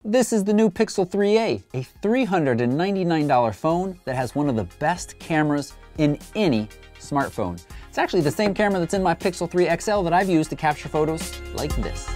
This is the new Pixel 3a, a $399 phone that has one of the best cameras in any smartphone. It's actually the same camera that's in my Pixel 3 XL that I've used to capture photos like this.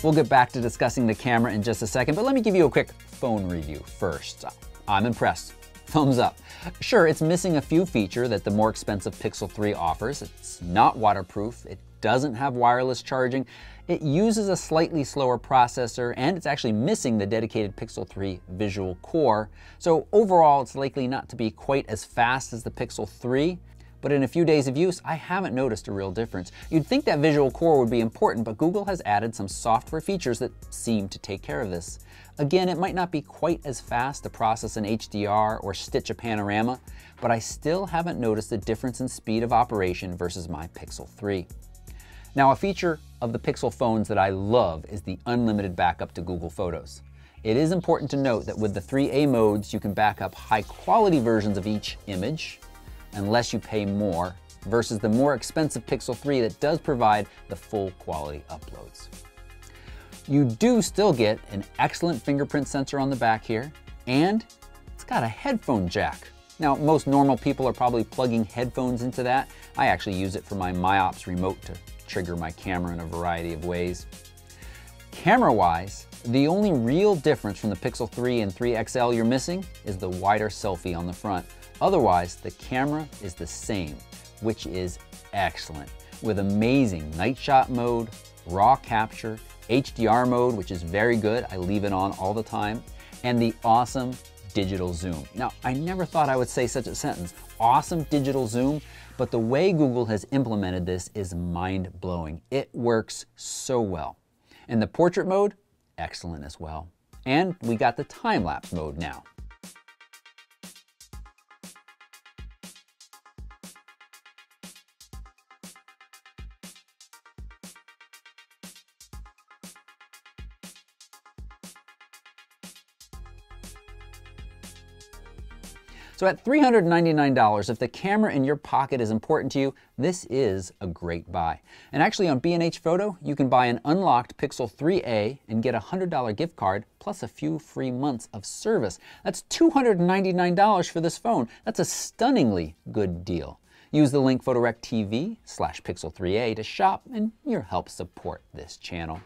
We'll get back to discussing the camera in just a second, but let me give you a quick phone review first. I'm impressed. Thumbs up. Sure, it's missing a few features that the more expensive Pixel 3 offers. It's not waterproof, it doesn't have wireless charging, it uses a slightly slower processor, and it's actually missing the dedicated Pixel 3 visual core. So overall, it's likely not to be quite as fast as the Pixel 3. But in a few days of use, I haven't noticed a real difference. You'd think that visual core would be important, but Google has added some software features that seem to take care of this. Again, it might not be quite as fast to process an HDR or stitch a panorama, but I still haven't noticed a difference in speed of operation versus my Pixel 3. Now, a feature of the Pixel phones that I love is the unlimited backup to Google Photos. It is important to note that with the 3A modes, you can back up high-quality versions of each image, unless you pay more, versus the more expensive Pixel 3 that does provide the full quality uploads. You do still get an excellent fingerprint sensor on the back here, and it's got a headphone jack. Now, most normal people are probably plugging headphones into that. I actually use it for my MyOps remote to trigger my camera in a variety of ways. Camera-wise, the only real difference from the Pixel 3 and 3 XL you're missing is the wider selfie on the front. Otherwise, the camera is the same, which is excellent, with amazing night shot mode, raw capture, HDR mode, which is very good, I leave it on all the time, and the awesome digital zoom. Now, I never thought I would say such a sentence, awesome digital zoom, but the way Google has implemented this is mind-blowing. It works so well. And the portrait mode, excellent as well. And we got the time-lapse mode now. So at $399, if the camera in your pocket is important to you, this is a great buy. And actually on B&H Photo, you can buy an unlocked Pixel 3a and get a $100 gift card plus a few free months of service. That's $299 for this phone. That's a stunningly good deal. Use the link photorectv/Pixel3a to shop and you'll help support this channel.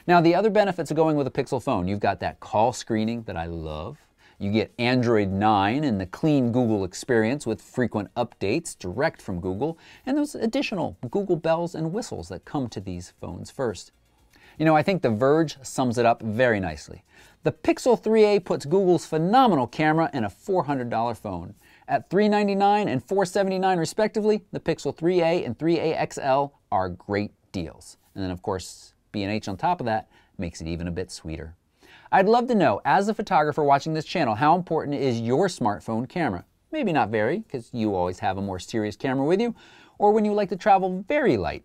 Now, the other benefits of going with a Pixel phone, you've got that call screening that I love. You get Android 9 and the clean Google experience with frequent updates direct from Google, and those additional Google bells and whistles that come to these phones first. You know, I think The Verge sums it up very nicely. The Pixel 3a puts Google's phenomenal camera in a $400 phone. At $399 and $479 respectively, the Pixel 3a and 3a XL are great deals. And then of course, B&H on top of that makes it even a bit sweeter. I'd love to know, as a photographer watching this channel, how important is your smartphone camera? Maybe not very, because you always have a more serious camera with you, or when you like to travel very light.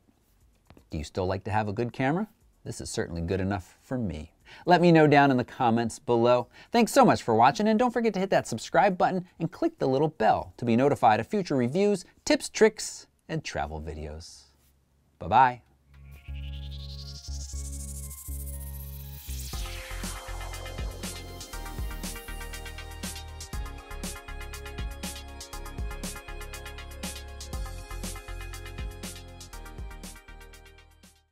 Do you still like to have a good camera? This is certainly good enough for me. Let me know down in the comments below. Thanks so much for watching, and don't forget to hit that subscribe button and click the little bell to be notified of future reviews, tips, tricks, and travel videos. Bye-bye.